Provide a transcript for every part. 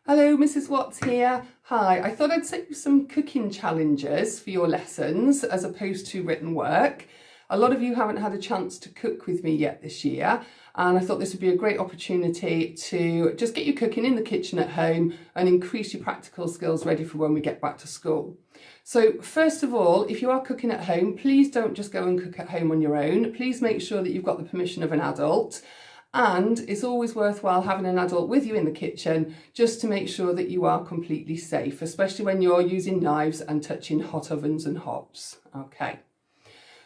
Hello, Mrs. Watts here. Hi, I thought I'd set you some cooking challenges for your lessons as opposed to written work. A lot of you haven't had a chance to cook with me yet this year, and I thought this would be a great opportunity to just get you cooking in the kitchen at home and increase your practical skills ready for when we get back to school. So first of all, if you are cooking at home, please don't just go and cook at home on your own. Please make sure that you've got the permission of an adult. And it's always worthwhile having an adult with you in the kitchen just to make sure that you are completely safe, especially when you're using knives and touching hot ovens and hobs. Okay.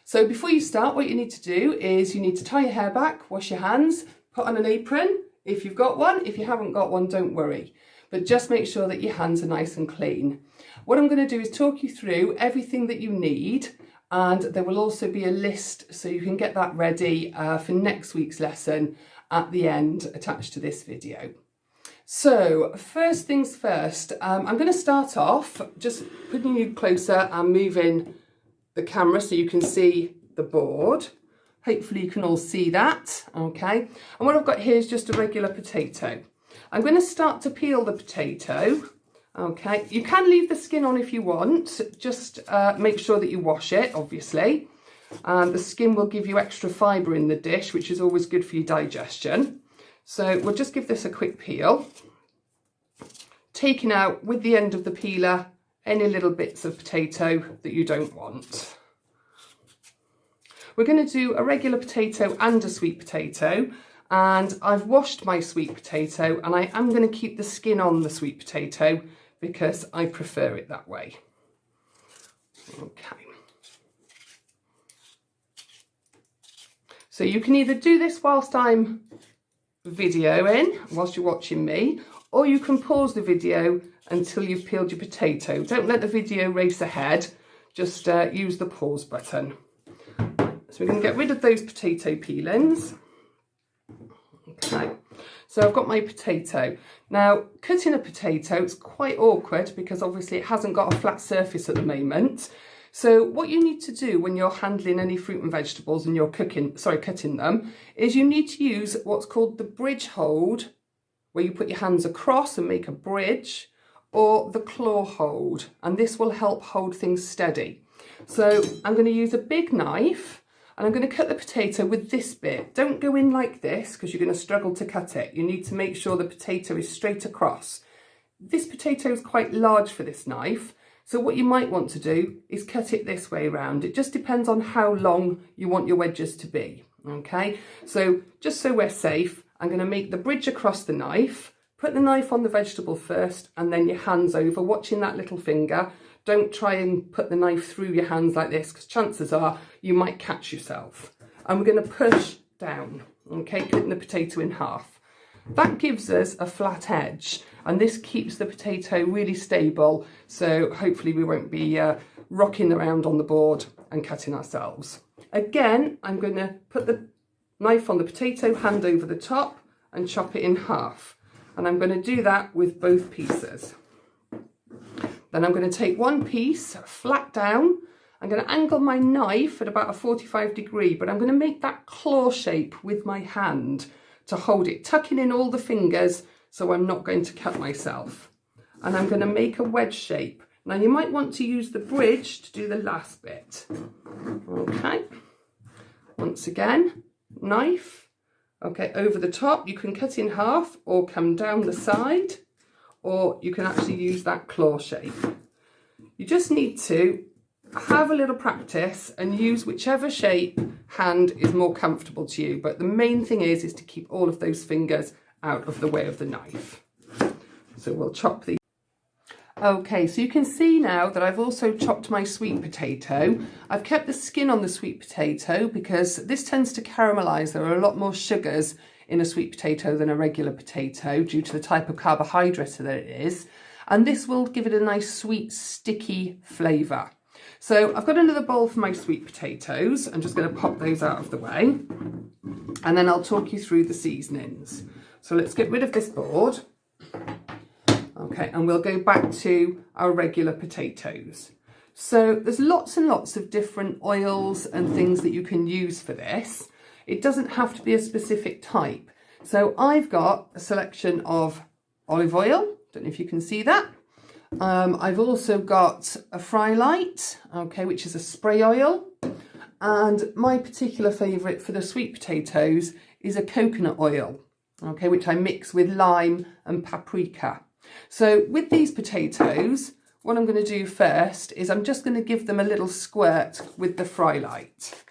So before you start, what you need to do is you need to tie your hair back, wash your hands, put on an apron if you've got one. If you haven't got one, don't worry. But just make sure that your hands are nice and clean. What I'm going to do is talk you through everything that you need, and there will also be a list so you can get that ready for next week's lesson at the end attached to this video. So first things first, I'm going to start off just putting you closer and moving the camera so you can see the board. Hopefully you can all see that, okay? And what I've got here is just a regular potato. I'm going to start to peel the potato, okay? You can leave the skin on if you want, just make sure that you wash it, obviously. The skin will give you extra fibre in the dish, which is always good for your digestion. So we'll just give this a quick peel. Taking out with the end of the peeler any little bits of potato that you don't want. We're going to do a regular potato and a sweet potato, and I've washed my sweet potato, and I am going to keep the skin on the sweet potato because I prefer it that way. Okay. So you can either do this whilst I'm videoing, whilst you're watching me, or you can pause the video until you've peeled your potato. Don't let the video race ahead, just use the pause button. So we're going to get rid of those potato peelings. Okay, so I've got my potato. Now, cutting a potato, it's quite awkward because obviously it hasn't got a flat surface at the moment. So what you need to do when you're handling any fruit and vegetables and you're cutting them, is you need to use what's called the bridge hold, where you put your hands across and make a bridge, or the claw hold, and this will help hold things steady. So I'm going to use a big knife and I'm going to cut the potato with this bit. Don't go in like this because you're going to struggle to cut it. You need to make sure the potato is straight across. This potato is quite large for this knife. So what you might want to do is cut it this way around. It just depends on how long you want your wedges to be, okay? So just so we're safe, I'm going to make the bridge across the knife, put the knife on the vegetable first, and then your hands over, watching that little finger. Don't try and put the knife through your hands like this, because chances are you might catch yourself. And we're going to push down, okay, cutting the potato in half. That gives us a flat edge, and this keeps the potato really stable, so hopefully we won't be rocking around on the board and cutting ourselves. Again, I'm going to put the knife on the potato, hand over the top, and chop it in half. And I'm going to do that with both pieces. Then I'm going to take one piece flat down. I'm going to angle my knife at about a 45 degree, but I'm going to make that claw shape with my hand to hold it, tucking in all the fingers so I'm not going to cut myself. And I'm going to make a wedge shape. Now you might want to use the bridge to do the last bit. Okay, once again, knife, okay, over the top. You can cut in half or come down the side, or you can actually use that claw shape. You just need to have a little practice and use whichever shape hand is more comfortable to you, but the main thing is to keep all of those fingers out of the way of the knife. So we'll chop these. Okay, so you can see now that I've also chopped my sweet potato. I've kept the skin on the sweet potato because this tends to caramelise. There are a lot more sugars in a sweet potato than a regular potato due to the type of carbohydrate that it is, and this will give it a nice sweet sticky flavour. So I've got another bowl for my sweet potatoes. I'm just going to pop those out of the way, and then I'll talk you through the seasonings. So let's get rid of this board. Okay, and we'll go back to our regular potatoes. So there's lots and lots of different oils and things that you can use for this. It doesn't have to be a specific type. So I've got a selection of olive oil, Don't know if you can see that. I've also got a fry light, okay, which is a spray oil. And my particular favourite for the sweet potatoes is a coconut oil, okay, which I mix with lime and paprika. So with these potatoes, what I'm going to do first is I'm just going to give them a little squirt with the fry light.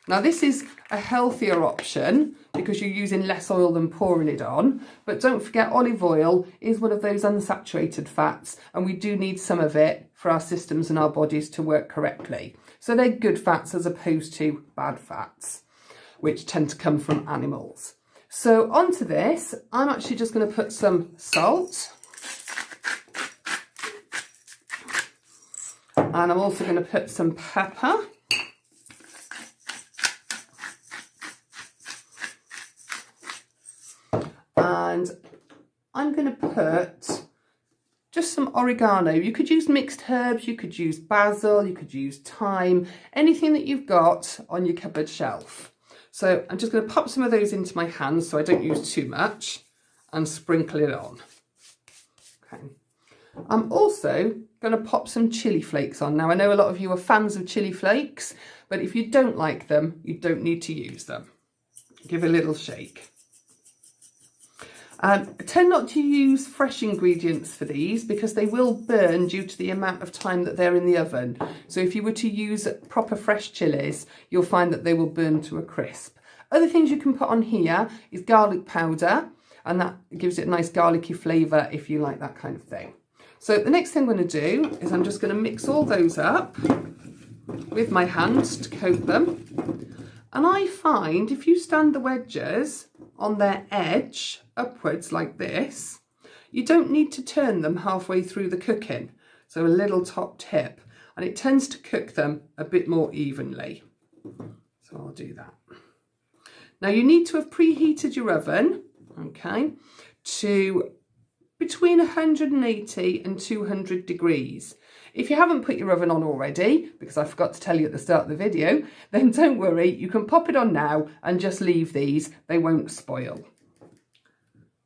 Now this is a healthier option because you're using less oil than pouring it on, but don't forget olive oil is one of those unsaturated fats, and we do need some of it for our systems and our bodies to work correctly. So they're good fats as opposed to bad fats, which tend to come from animals. So onto this, I'm actually just going to put some salt. And I'm also going to put some pepper. And I'm going to put just some oregano. You could use mixed herbs, you could use basil, you could use thyme, anything that you've got on your cupboard shelf. So I'm just going to pop some of those into my hands so I don't use too much and sprinkle it on. Okay. I'm also going to pop some chili flakes on. Now I know a lot of you are fans of chili flakes, but if you don't like them, you don't need to use them. Give a little shake. I tend not to use fresh ingredients for these because they will burn due to the amount of time that they're in the oven. So if you were to use proper fresh chilies, you'll find that they will burn to a crisp. Other things you can put on here is garlic powder, and that gives it a nice garlicky flavour if you like that kind of thing. So the next thing I'm going to do is I'm just going to mix all those up with my hands to coat them. And I find if you stand the wedges on their edge upwards like this, you don't need to turn them halfway through the cooking. So a little top tip, and it tends to cook them a bit more evenly. So I'll do that. Now you need to have preheated your oven, okay, to between 180 and 200 degrees. If you haven't put your oven on already, because I forgot to tell you at the start of the video, then don't worry, you can pop it on now and just leave these, they won't spoil.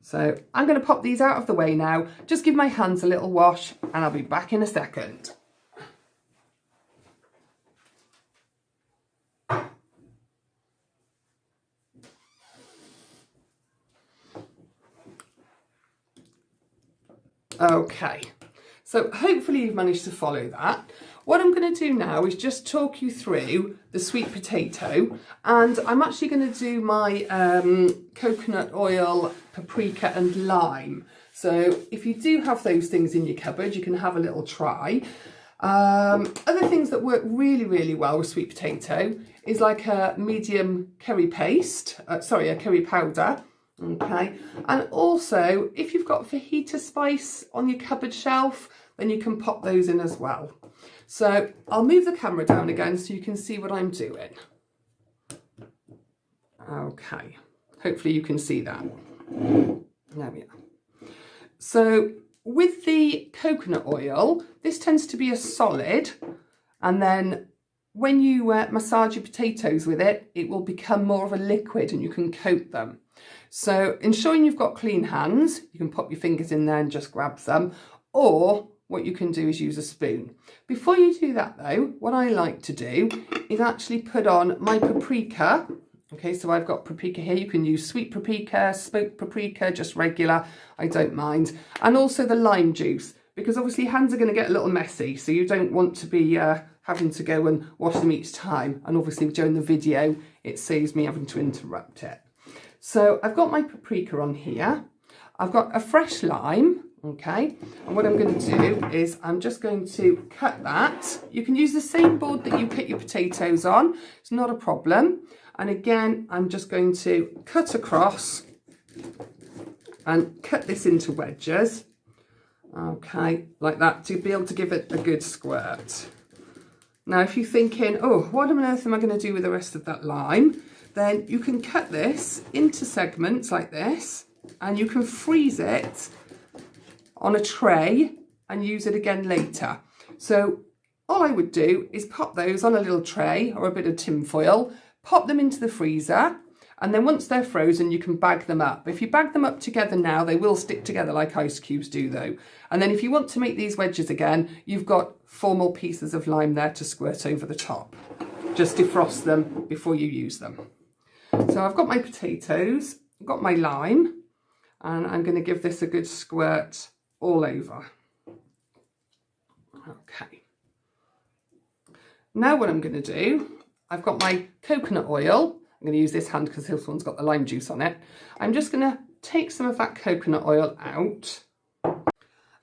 So I'm going to pop these out of the way now, just give my hands a little wash, and I'll be back in a second. Okay. So hopefully you've managed to follow that. What I'm going to do now is just talk you through the sweet potato, and I'm actually going to do my coconut oil, paprika and lime. So if you do have those things in your cupboard, you can have a little try. Other things that work really, really well with sweet potato is like a medium curry paste, a curry powder. Okay, and also if you've got fajita spice on your cupboard shelf, then you can pop those in as well. So I'll move the camera down again so you can see what I'm doing. Okay, hopefully you can see that. There we are. So with the coconut oil, this tends to be a solid, and then when you massage your potatoes with it, it will become more of a liquid and you can coat them. So ensuring you've got clean hands, you can pop your fingers in there and just grab some, or what you can do is use a spoon. Before you do that though, what I like to do is actually put on my paprika. Okay, so I've got paprika here. You can use sweet paprika, smoked paprika, just regular, I don't mind. And also the lime juice, because obviously hands are going to get a little messy, so you don't want to be having to go and wash them each time. And obviously during the video, it saves me having to interrupt it. So I've got my paprika on here. I've got a fresh lime, okay? And what I'm going to do is I'm just going to cut that. You can use the same board that you cut your potatoes on. It's not a problem. And again, I'm just going to cut across and cut this into wedges. Okay, like that, to be able to give it a good squirt. Now, if you're thinking, oh, what on earth am I going to do with the rest of that lime? Then you can cut this into segments like this, and you can freeze it on a tray and use it again later. So all I would do is pop those on a little tray or a bit of tin foil, pop them into the freezer, And then once they're frozen, you can bag them up. If you bag them up together now, they will stick together like ice cubes do though. And then if you want to make these wedges again, you've got 4 more pieces of lime there to squirt over the top. Just defrost them before you use them. So I've got my potatoes, I've got my lime, and I'm going to give this a good squirt all over. Okay. Now what I'm going to do, I've got my coconut oil. I'm going to use this hand because this one's got the lime juice on it. I'm just going to take some of that coconut oil out.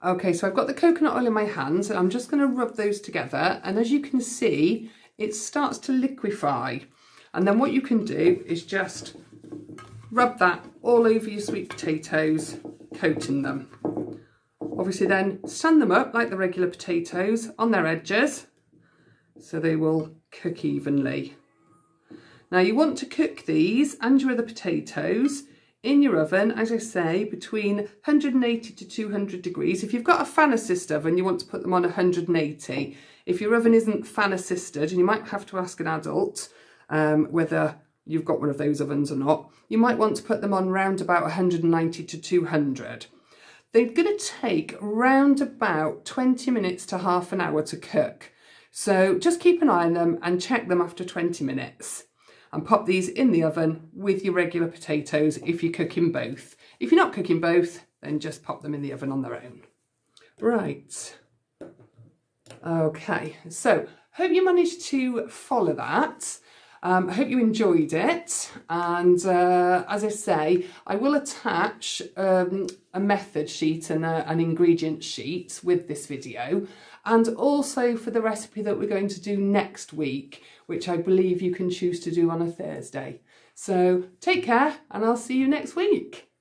Okay, so I've got the coconut oil in my hands and I'm just going to rub those together. And as you can see, it starts to liquefy. And then what you can do is just rub that all over your sweet potatoes, coating them. Obviously then stand them up like the regular potatoes on their edges so they will cook evenly. Now you want to cook these and your other potatoes in your oven, as I say, between 180 to 200 degrees. If you've got a fan assist oven, you want to put them on 180. If your oven isn't fan assisted, and you might have to ask an adult whether you've got one of those ovens or not, you might want to put them on round about 190 to 200. They're going to take round about 20 minutes to half an hour to cook. So just keep an eye on them and check them after 20 minutes. And pop these in the oven with your regular potatoes if you're cooking both. If you're not cooking both, then just pop them in the oven on their own. Right. Okay, so hope you managed to follow that. I hope you enjoyed it. And as I say, I will attach a method sheet and an ingredient sheet with this video. And also for the recipe that we're going to do next week, which I believe you can choose to do on a Thursday. So take care and I'll see you next week.